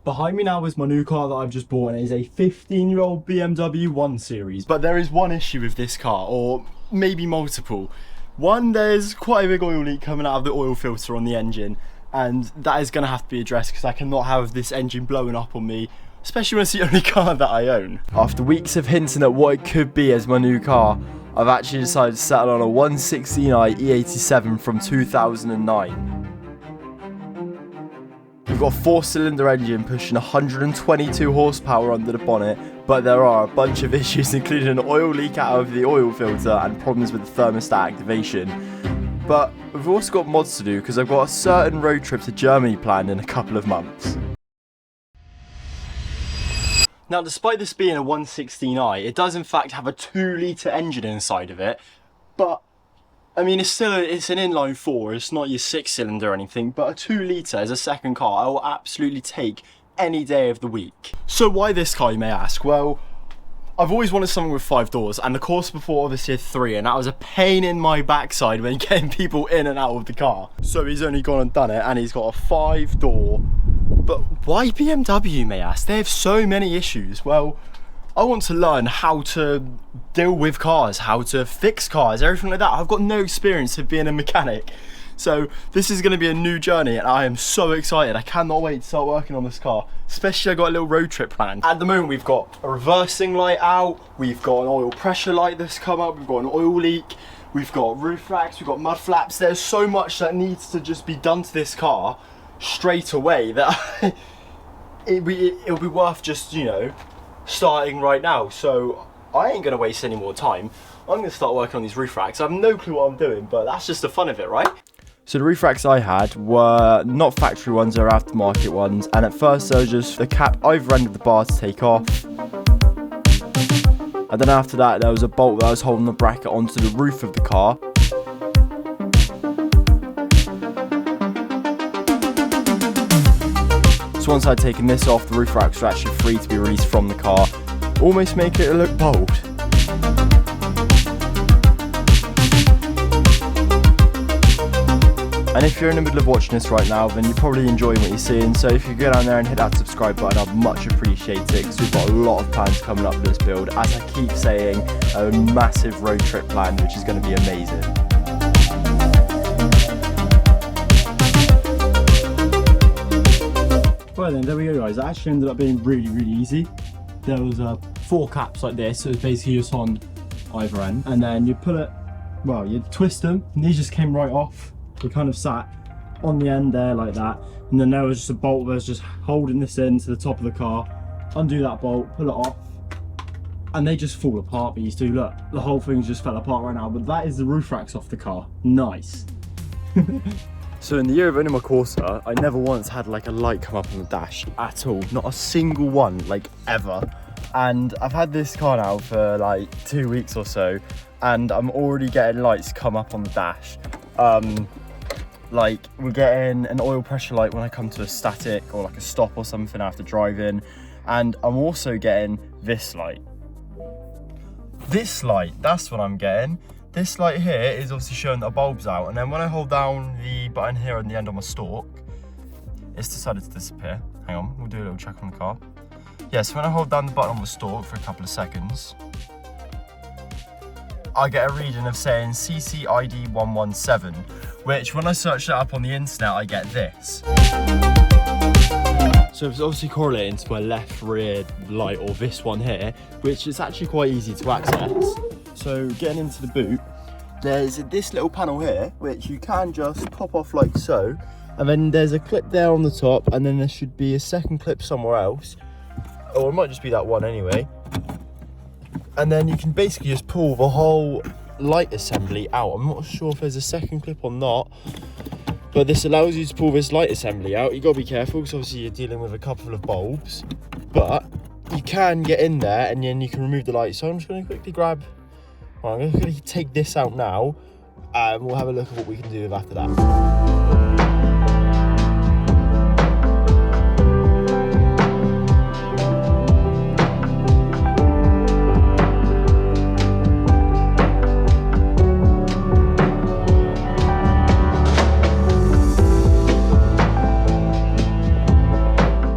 Behind me now is my new car that I've just bought, and it is a 15-year-old BMW 1 Series. But there is one issue with this car, or maybe multiple. One, there's quite a big oil leak coming out of the oil filter on the engine, and that is going to have to be addressed because I cannot have this engine blowing up on me, especially when it's the only car that I own. After weeks of hinting at what it could be as my new car, I've actually decided to settle on a 116i E87 from 2009. We've got a 4-cylinder engine pushing 122 horsepower under the bonnet, but there are a bunch of issues, including an oil leak out of the oil filter and problems with the thermostat activation. But we've also got mods to do because I've got a certain road trip to Germany planned in a couple of months. Now, despite this being a 116i, it does in fact have a 2-litre engine inside of it, but I mean, it's an inline 4, it's not your 6-cylinder or anything, but a 2-litre as a second car I will absolutely take any day of the week. So why this car, you may ask? Well, I've always wanted something with 5 doors, and the course before obviously had 3, and that was a pain in my backside when getting people in and out of the car. So he's only gone and done it, and he's got a 5-door. But why BMW, you may ask? They have so many issues. Well, I want to learn how to deal with cars, how to fix cars, everything like that. I've got no experience of being a mechanic. So this is going to be a new journey, and I am so excited. I cannot wait to start working on this car, especially I got a little road trip planned. At the moment we've got a reversing light out, we've got an oil pressure light that's come up, we've got an oil leak, we've got roof racks, we've got mud flaps. There's so much that needs to just be done to this car straight away that it'll be worth just, you know, starting right now. So I ain't gonna waste any more time. I'm gonna start working on these roof racks. I have no clue what I'm doing, but that's just the fun of it, right? So the roof racks I had were not factory ones, they were aftermarket ones, and at first there was just the cap either end of the bar to take off, and then after that there was a bolt that was holding the bracket onto the roof of the car. So once I'd taken this off, the roof racks were actually free to be released from the car, almost making it look bold. And if you're in the middle of watching this right now, then you're probably enjoying what you're seeing, so if you go down there and hit that subscribe button, I'd much appreciate it, because we've got a lot of plans coming up for this build. As I keep saying, a massive road trip planned, which is going to be amazing. Well then, there we go guys, it actually ended up being really easy. There was 4 caps like this, so it's basically just on either end, and then you pull it, well, you twist them, and these just came right off. They kind of sat on the end there like that, and then there was just a bolt that was just holding this in to the top of the car. Undo that bolt, pull it off, and they just fall apart, these two. Look, the whole thing's just fell apart right now, but that is the roof racks off the car. Nice. So in the year of owning my Corsa, I never once had like a light come up on the dash at all. Not a single one, like ever. And I've had this car now for like 2 weeks or so, and I'm already getting lights come up on the dash. Like we're getting an oil pressure light when I come to a static or like a stop or something after driving. And I'm also getting this light. This light, that's what I'm getting. This light here is obviously showing that a bulb's out, and then when I hold down the button here on the end of my stalk, it's decided to disappear. Hang on, we'll do a little check on the car. Yeah, so when I hold down the button on the stalk for a couple of seconds, I get a reading of saying CCID 117, which when I search that up on the internet, I get this. So it's obviously correlating to my left rear light, or this one here, which is actually quite easy to access. So getting into the boot, there's this little panel here, which you can just pop off like so. And then there's a clip there on the top, and then there should be a second clip somewhere else. Or it might just be that one anyway. And then you can basically just pull the whole light assembly out. I'm not sure if there's a second clip or not, but this allows you to pull this light assembly out. You gotta be careful because obviously you're dealing with a couple of bulbs, but you can get in there and then you can remove the light. So I'm just gonna quickly grab, well, I'm gonna take this out now, and we'll have a look at what we can do with after that.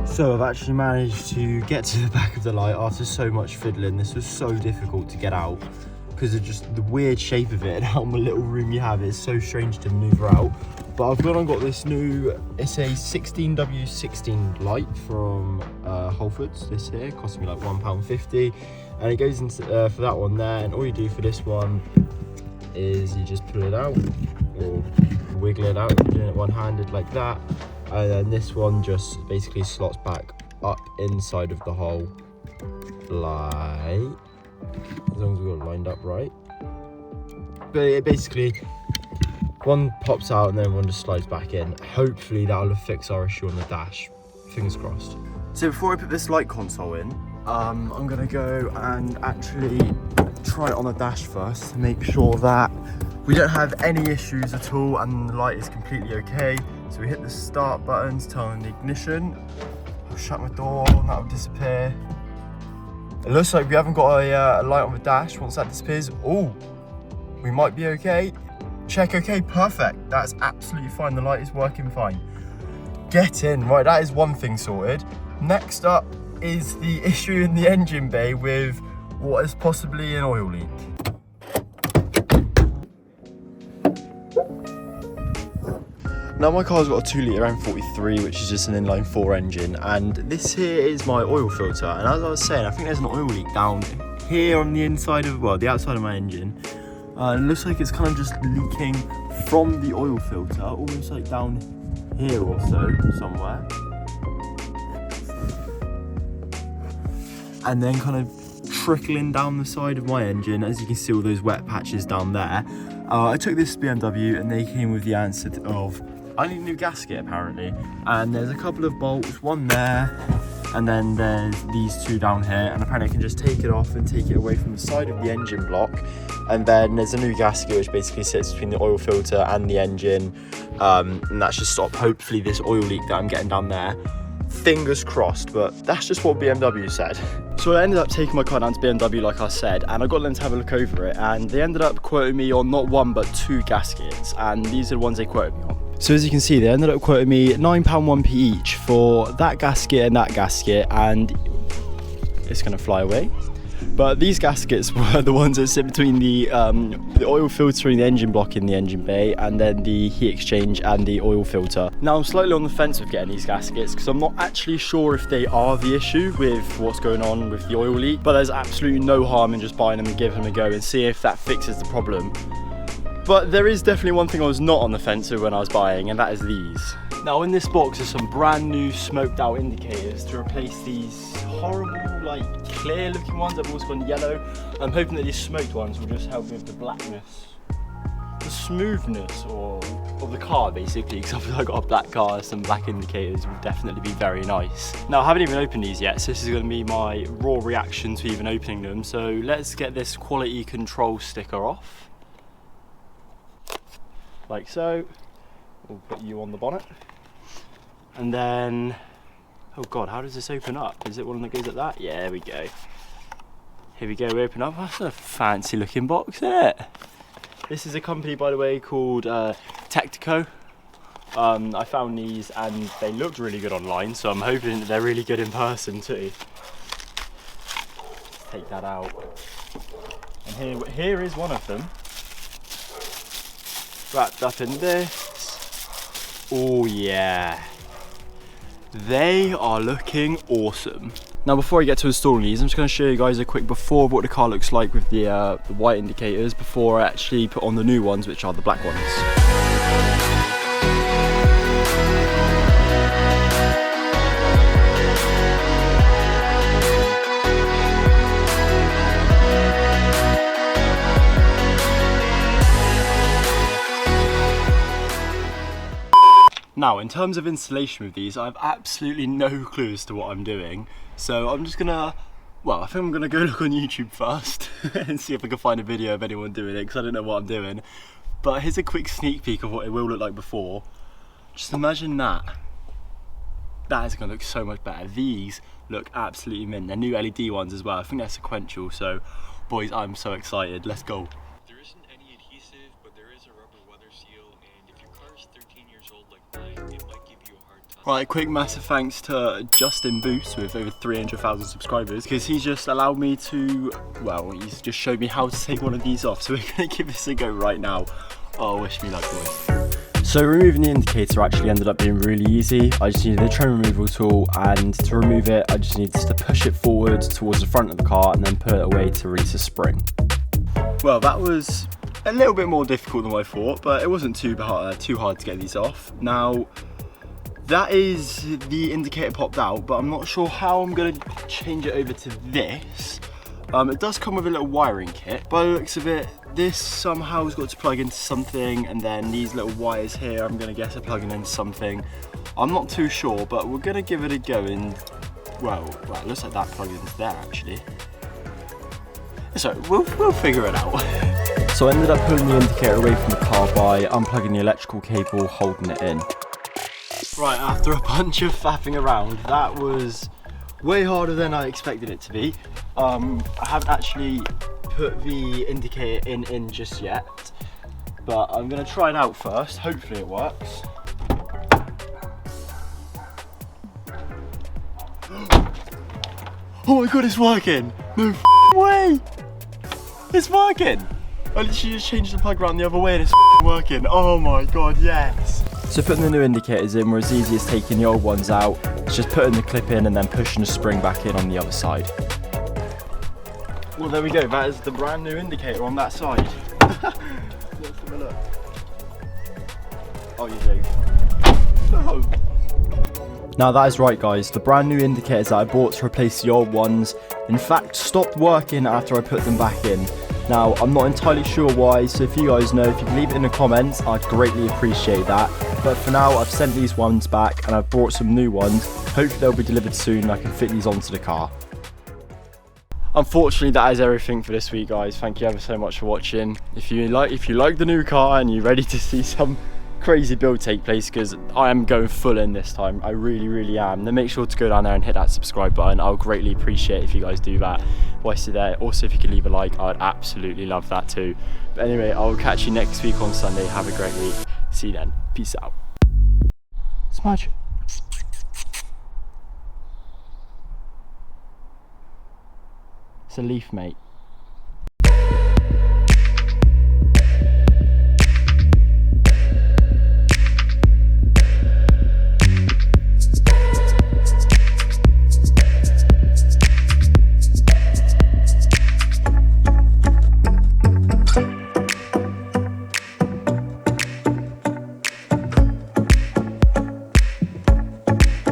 So I've actually managed to get to the back of the light after so much fiddling. This was so difficult to get out because of just the weird shape of it and how little room you have. It's so strange to maneuver out. But I've gone and got this new, it's a 16W16 light from Whole Foods. This here cost me like £1.50, and it goes into for that one there. And all you do for this one is you just pull it out or wiggle it out, doing it one-handed like that. And then this one just basically slots back up inside of the hole, like, as long as we've got it lined up right. But it basically, one pops out and then one just slides back in. Hopefully that'll fix our issue on the dash, fingers crossed. So before I put this light console in, I'm gonna go and actually try it on the dash first to make sure that we don't have any issues at all and the light is completely okay. So we hit the start button to turn on the ignition. I'll shut my door and that'll disappear. It looks like we haven't got a light on the dash. Once that disappears, oh, we might be okay. Check okay, perfect. That's absolutely fine. The light is working fine. Get in, right, that is one thing sorted. Next up is the issue in the engine bay with what is possibly an oil leak. Now my car's got a 2 litre M43, which is just an inline 4 engine, and this here is my oil filter. And as I was saying, I think there's an oil leak down here on the inside of, well, the outside of my engine. It looks like it's kind of just leaking from the oil filter, almost like down here or so, somewhere. And then kind of trickling down the side of my engine. As you can see, all those wet patches down there. I took this to BMW and they came with the answer of, I need a new gasket apparently. And there's a couple of bolts, one there, and then there's these two down here, and apparently I can just take it off and take it away from the side of the engine block. And then there's a new gasket which basically sits between the oil filter and the engine, and that should stop hopefully this oil leak that I'm getting down there. Fingers crossed, but that's just what BMW said. So I ended up taking my car down to BMW like I said, and I got them to have a look over it, and they ended up quoting me on not one but 2 gaskets, and these are the ones they quoted me on. So as you can see, they ended up quoting me £9 1p each for that gasket and that gasket, and it's gonna fly away. But these gaskets were the ones that sit between the oil filter and the engine block in the engine bay, and then the heat exchange and the oil filter. Now I'm slightly on the fence with getting these gaskets because I'm not actually sure if they are the issue with what's going on with the oil leak, but there's absolutely no harm in just buying them and giving them a go and see if that fixes the problem. But there is definitely one thing I was not on the fence with when I was buying, and that is these. Now in this box are some brand new smoked out indicators to replace these horrible, like, clear looking ones that have also gone yellow. I'm hoping that these smoked ones will just help with the blackness, the smoothness of the car basically, because I feel like I've got a black car, some black indicators would definitely be very nice. Now I haven't even opened these yet, so this is going to be my raw reaction to even opening them. So let's get this quality control sticker off. Like so. We'll put you on the bonnet. And then, oh God, how does this open up? Is it one that goes like that? Yeah, there we go. Here we go, we open up. That's a fancy looking box, isn't it? This is a company, by the way, called Tectico. I found these and they looked really good online, so I'm hoping that they're really good in person too. Let's take that out. And here is one of them. Wrapped up in this. Oh yeah. They are looking awesome. Now before I get to installing these, I'm just going to show you guys a quick before of what the car looks like with the white indicators before I actually put on the new ones, which are the black ones. Now, in terms of installation with these, I have absolutely no clue as to what I'm doing. So I'm just gonna, well, I think I'm gonna go look on YouTube first and see if I can find a video of anyone doing it, because I don't know what I'm doing. But here's a quick sneak peek of what it will look like before. Just imagine that. That is gonna look so much better. These look absolutely mint. They're new LED ones as well. I think they're sequential. So, boys, I'm so excited. Let's go. There isn't any adhesive, but there is a rubber weather seal, and if your car is 13 years old like mine, it might give you a hard time. Right, quick massive thanks to Justin Boost with over 300,000 subscribers, because he's just allowed me to, well, he's just showed me how to take one of these off. So we're gonna give this a go right now. Oh, wish me luck, boys. So removing the indicator actually ended up being really easy. I just needed a trim removal tool, and to remove it, I just needed to push it forward towards the front of the car and then put it away to release a spring. Well, that was a little bit more difficult than I thought, but it wasn't too hard to get these off. Now, that is the indicator popped out, but I'm not sure how I'm gonna change it over to this. It does come with a little wiring kit. By the looks of it, this somehow has got to plug into something, and then these little wires here, I'm gonna guess are plugging into something. I'm not too sure, but we're gonna give it a go, and well, it looks like that plugs into there actually. So we'll figure it out. So I ended up pulling the indicator away from the car by unplugging the electrical cable holding it in. Right, after a bunch of faffing around, that was way harder than I expected it to be. I haven't actually put the indicator in just yet, but I'm gonna try it out first. Hopefully it works. Oh my god, it's working! No way! It's working! I literally just changed the plug around the other way and it's working. Oh my god, yes! So putting the new indicators in were as easy as taking the old ones out. It's just putting the clip in and then pushing the spring back in on the other side. Well, there we go. That is the brand new indicator on that side. Let's have a look. Oh, you do. No. Now that is right, guys. The brand new indicators that I bought to replace the old ones, in fact, stopped working after I put them back in. Now, I'm not entirely sure why, so if you guys know, if you can leave it in the comments, I'd greatly appreciate that. But for now, I've sent these ones back and I've brought some new ones. Hopefully they'll be delivered soon and I can fit these onto the car. Unfortunately, that is everything for this week, guys. Thank you ever so much for watching. If you like the new car and you're ready to see some crazy build take place, because I am going full in this time, I really am, then make sure to go down there and hit that subscribe button. I'll greatly appreciate if you guys do that whilst you're there. Also, if you could leave a like, I'd absolutely love that too. But anyway, I'll catch you next week on Sunday. Have a great week. See you then. Peace out. Smudge. It's a leaf, mate.